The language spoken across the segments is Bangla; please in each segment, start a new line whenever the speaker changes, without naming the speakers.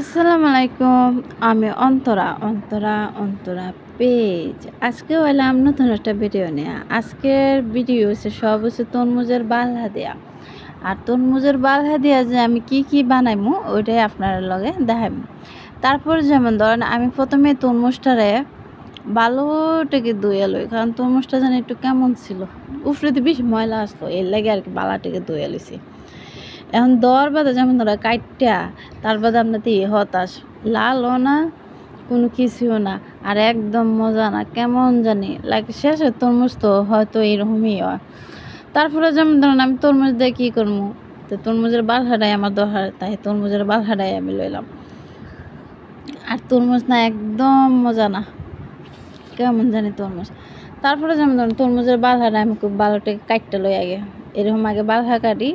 আসসালামু আলাইকুম। আমি অন্তরা, অন্তরা পেজ। আজকেও এলাম নতুন একটা ভিডিও নিয়ে। আজকের ভিডিও সব হচ্ছে তরমুজের বালহা দেয়া। আর তরমুজের বালহা দিয়া যে আমি কি বানাইমু ওইটাই আপনার লগে দেখাইমু। তারপর যেমন ধরেন আমি প্রথমে তরমুজটারে ভালোটাকে ধুয়ে লই, কারণ তরমুজটা যেন একটু কেমন ছিল, উপরেতে বেশি ময়লা আসলো, এর লাগে আর কি বালাটাকে ধুয়ে লইছি। এখন দেওয়ার বাদে যেমন ধরো কাইটটা, তার বাদে আপনাদের হতাশ, লালও না কোনো কিছুও না, আর একদম মজা না, কেমন জানি লাগে। শেষে তরমুজ তো হয়তো এরকমই হয়। তারপরে যেমন ধরেন আমি তরমুজ দিয়ে কী করবো, তো তরমুজের বালহাটাই আমার দরকার, তাই তরমুজের বালহাটাই আমি লইলাম। আর তরমুজ না একদম মজা না, কেমন জানি তরমুজ। তারপরে যেমন ধরেন তরমুজের বালহাটা আমি খুব ভালোটাকে কাটতে লই আগে, এরকম আগে বালহা কাটি।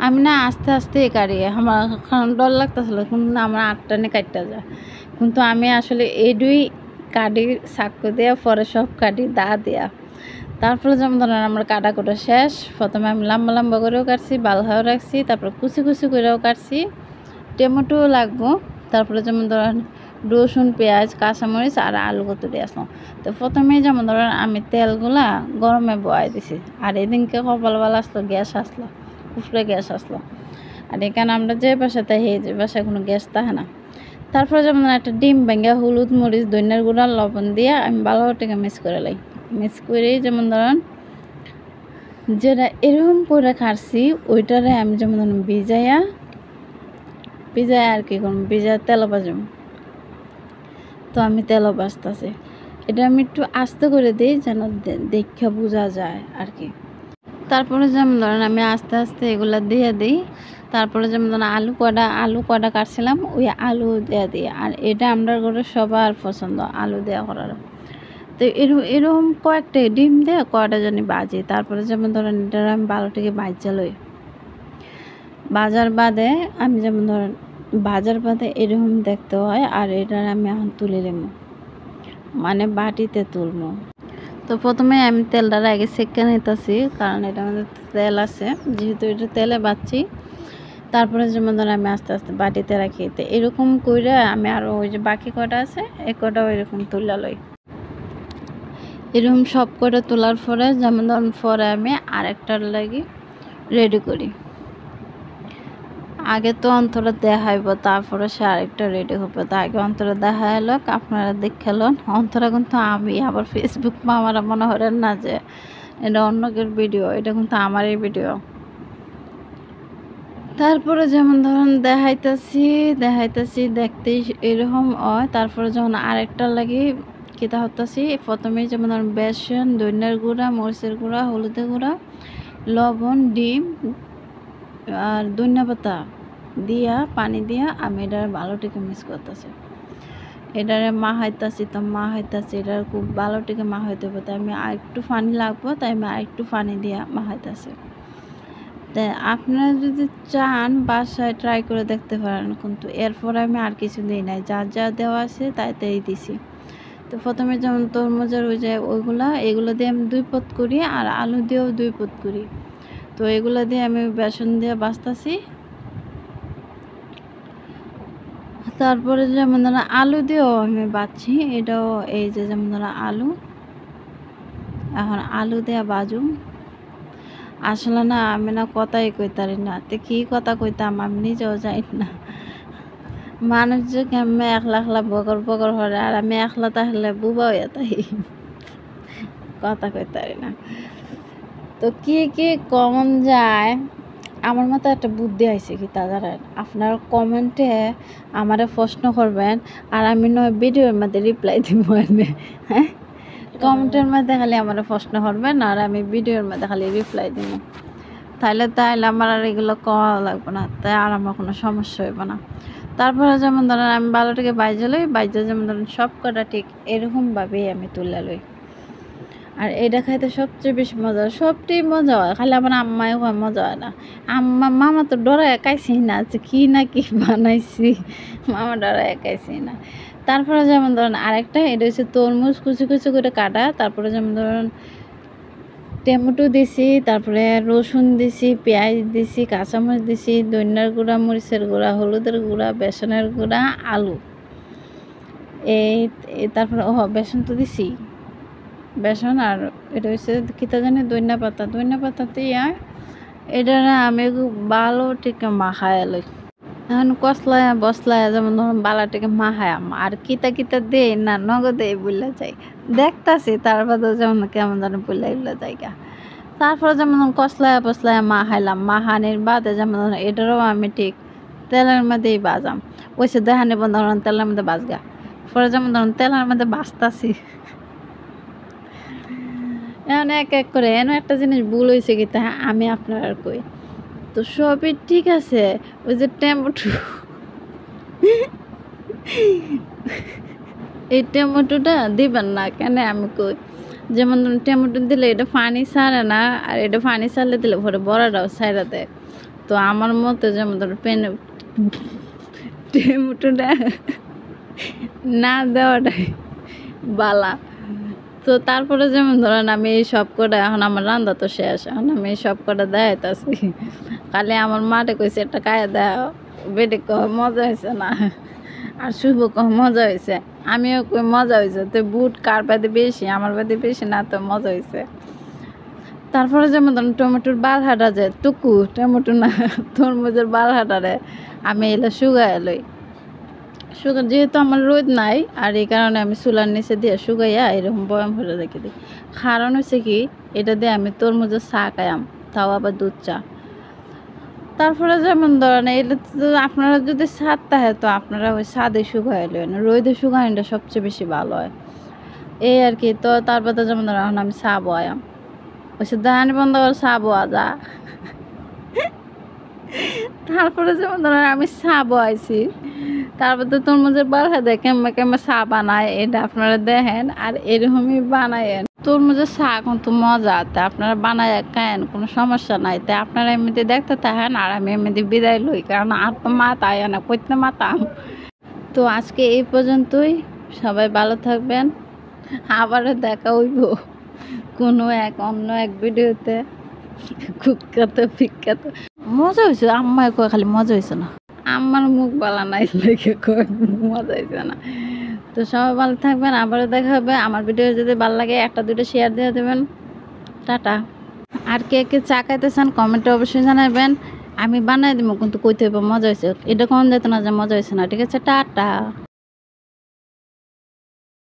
আমি না আস্তে আস্তে কাটি, আমার কারণ ডর লাগতেছিল কিন্তু না আমার আটটানে কাটতে যায়, কিন্তু আমি আসলে এডুই কাটি চাকু দেওয়া, পরে সব কাটি দা দেয়া। তারপরে যেমন ধরেন আমার কাটাকুটা শেষ। প্রথমে আমি লম্বা লম্বা করেও কাটছি, বালহাও রাখছি, তারপরে কুচি কুচি করেও কাটছি, টমেটোও লাগবো। তারপরে যেমন ধরেন রসুন, পেঁয়াজ, কাঁচামরিচ আর আলু কতটি আসলাম। তো প্রথমেই যেমন ধরেন আমি তেলগুলা গরমে বয়াই দিছি। আর এদিনকে কপালবেলা আসলো, গ্যাস আসলো, উপরে গ্যাস আসলো। আর এখানে আমরা যে বাসাতে যে বাসায় কোনো গ্যাস থাকে না। তারপরে যেমন একটা ডিম ভেঙে হলুদ, মরিচ, ধনিয়ার গুঁড়া, লবণ দিয়ে আমি ভালোটাকে মিক্স করে লাই। মিক্স করেই যেমন ধরেন যেটা এরকম করে খাচ্ছি ওইটারে আমি যেমন ধরেন ভিজাইয়া আর কি করুন, ভিজা তেল ভাজুম। তো আমি তেলও ভাজতেছি, এটা আমি একটু আস্তে করে দিই যেন দেখে বোঝা যায় আর কি। তারপরে যেমন ধরেন আমি আস্তে আস্তে এগুলো দিয়ে দিই। তারপরে যেমন ধরেন আলু কটা কাটছিলাম ওই আলু দিয়ে দিই। আর এটা আমরা ঘরে সবার পছন্দ আলু দেওয়া করার। তো এরকম কয়েকটা ডিম দিয়ে কয়টা জানি বাজি। তারপরে যেমন ধরেন এটা আমি ভালোটাকে ভাজা লই। বাজার বাদে আমি যেমন ধরেন বাজার বাদে এরকম দেখতে হয়। আর এটা আমি এখন তুলে নেব, মানে বাটিতে তুলবো। তো প্রথমে আমি তেলটা আগে সেঁকে নিতেছি, কারণ এটা আমাদের তেল আছে, যেহেতু এটা তেলে বাচ্ছি। তারপরে যেমন ধরেন আমি আস্তে আস্তে বাটিতে রাখি। তো এরকম করে আমি আরও ওই যে বাকি কটা আছে এই কটা এরকম তুলে লই। এরকম সব কটা তোলার পরে যেমন ধরেন পরে আমি আরেকটার লাগি রেডি করি। আগে তো অন্তরা দেখাইব, তারপরে সে আরেকটা রেডি হবে। তো আগে অন্তরা দেখা এলো, আপনারা দেখেলেন। অন্তরা কিন্তু আমি আবার ফেসবুক আমার মনে হলেন না যে এটা অন্যকের ভিডিও, এটা কিন্তু আমারই ভিডিও। তারপরে যেমন ধরেন দেখাইতেছি দেখতেই এরকম হয়। তারপরে যখন আরেকটা লাগি কিতা হতাছি, প্রথমেই যেমন ধরেন বেসন, ধনিয়ার গুঁড়া, মরিচের গুঁড়া, হলুদের গুঁড়া, লবণ, ডিম আর ধনিয়া পাতা দিয়া পানি দিয়া আমি এটার ভালোটিকে মিক্স করতেছি। এটারে মাখাইতেছি এটার খুব ভালোটিকে মাখাইতে হবে। তাই আমি আরেকটু পানি লাগবো, তাই আমি আরেকটু পানি দিয়া মাখাইতেছি। তাই আপনারা যদি চান বাসায় ট্রাই করে দেখতে পারেন, কিন্তু এরপরে আমি আর কিছু দিই নাই, যা দেওয়া আছে তাই দিছি। তো প্রথমে যেমন তরমুজের ওই যে এগুলো দিয়ে আমি 2 পদ করি, আর আলু দিয়েও 2 পদ করি। তো এগুলো দিয়ে আমি বেসন দিয়ে বাছতেছি। তারপরে যেমন ধরেন আলু দিয়েও আমি বাছছি, এটাও এই যে যেমন ধরেন আলু, এখন আলু দিয়ে বাজুম। আসলে না আমি না কথাই কইতারি না, তো কি কথা কইতাম আমি নিজেও যাই না। মানুষ যে কেমন একলা বগর হরে, আর আমি একলা তাহলে বুবা হইয়া তাই কথা কইতারি না। তো কি কমন যায়, আমার মতো একটা বুদ্ধি আইছে কি তা জানেন, আপনারা কমেন্টে আমারে প্রশ্ন করবেন, আর আমি নয় ভিডিওর মধ্যে রিপ্লাই দিব। হ্যাঁ, কমেন্টের মধ্যে খালি আমার প্রশ্ন করবেন, আর আমি ভিডিওর মধ্যে খালি রিপ্লাই দিব। তাইলে আমার আর এগুলো করা লাগবে না, তাই আর আমার কোনো সমস্যা হইব না। তারপরে যেমন ধরেন আমি ভালোটাকে বাইজা লই, যেমন ধরেন সব কটা ঠিক এরকমভাবেই আমি তুলে লই। আর এটা খাইতে সবচেয়ে বেশি মজা, সবটাই মজা হয়, খালি আমার আম্মাই হয় মজা হয় না। মামা তো ডরায় খাইছি না যে কি বানাইছি, মামা ডরায় খাইছি না। তারপরে যেমন ধরেন আরেকটা, এটা হচ্ছে তরমুজ কুচি কুচি করে কাটা। তারপরে যেমন ধরেন টমেটো দিছি, তারপরে রসুন দিছি, পেঁয়াজ দিছি, কাঁচামরিচ দিছি, ধনিয়ার গুঁড়া, মরিচের গুঁড়া, হলুদের গুঁড়া, বেসনের গুঁড়া, আলু। তারপরে বেসন তো দিছি, বেসন। আর এটা হচ্ছে কিতা জানি ধনিয়া পাতা দিয়া এটা আমি ভালো টিকে মাখায় লই। এখন কসলায় বসলায় যেমন ধরুন বালাটিকে মাহায়াম আর কিতা দে না নগদে বললা যাই দেখতাছি, তারপরে যেমন কেমন যেন বললা ইল্লা জায়গা। তারপরে যেমন কসলায় বসলায় মাহাইলাম, মাহানির বাদে যেমন এটারও আমি ঠিক তেলের মধ্যেই বাজাম। ওইসে দেখানি বন্ধ ধরুন তেলের মধ্যে বাজগা, পরে যেমন ধরুন তেলের মধ্যে বাজতাছি। এখন এক এক করে এন একটা জিনিস ভুল হয়েছে কি তা আমি আপনার আর কই। তো সবই ঠিক আছে, ওই যে টমেটো, এই টমেটোটা দিবেন না কেন আমি কই। যেমন টমেটো দিলে এটা পানি ছাড়ে না, আর এটা পানি ছাড়লে দিলে পরে বড়াটাও ছাড়া দেয়। তো আমার মতে যেমন ধরো টমেটোটা না দেওয়াটাই বালা। তো তারপরে যেমন ধরেন আমি এই সব কটা, এখন আমার রান্না তো শেষ, এখন আমি এই সব কটা দেখাইতেছি। কালে আমার মাঠে কইছে একটা কায়ে দেওয়া, বেটে কহ মজা হয়েছে না, আর শুভ কহ মজা হয়েছে, আমিও কই মজা হয়েছে। তো বুট কার বাদে বেশি, আমার বাদে বেশি না, তো মজা হয়েছে। তারপরে যেমন ধরেন টমেটোর বাল হাঁটা যায় টুকু, টমেটো না তরমুজের বাল হাঁটারে আমি এলে শুকাই লই। যেহেতু আমার রোদ নাই, আর এই কারণে আমি চুলার নিচে দিয়ে শুকাইয়া এরকম বয়াম করে রেখে দিই। কারণ হচ্ছে কি, এটা দিয়ে আমি তরমুজের চা খাইয়াম, তাও আবার দুধ চা। তারপরে যেমন ধরেন এটা তো আপনারা যদি ছাদ থাকে তো আপনারা ওই ছাদে শুকাই লেন, রোদে শুকানোটা সবচেয়ে বেশি ভালো হয় এই আর কি। তো তারপরে যেমন ধরেন এখন আমি চা বয়াম, ওই সে দাহানি বন্ধ করে চা বোয়া যা। তারপরে যেমন ধরেন আমি চা বয়াইছি, তারপর তো তরমুজের বাড়া দেয় কেমন চা বানায়, এটা আপনারা দেখেন আর এরকমই বানায়েন। তরমুজের চা কিন্তু মজা, তাই আপনারা বানায় খায়েন, কোনো সমস্যা নাই। তাই আপনারা এমনিতে দেখতে থাকেন আর আমি এমনিতে বিদায় লই, কারণ আর তো মাথায় না করতে মাতাম। তো আজকে এই পর্যন্তই, সবাই ভালো থাকবেন, আবারও দেখা হইব কোনো অন্য এক ভিডিওতে। কুখ্যাত বিখ্যাত মজা হয়েছে, আম্মায় কয় খালি মজা হয়েছে না, আমার মুখ বালা নাই লেগে কয় মজা হয়েছে না। তো সবাই ভালো থাকবেন, আবারও দেখা হবে। আমার ভিডিও যদি ভালো লাগে একটা দুটো শেয়ার দিয়ে দেবেন। টাটা। আর কে কে চা খাইতে চান কমেন্টে অবশ্যই জানাবেন, আমি বানাই দেবো, কিন্তু কইতে হবে মজা হয়েছে, এটা কম যেত না যে মজা হয়েছে না। ঠিক আছে, টাটা।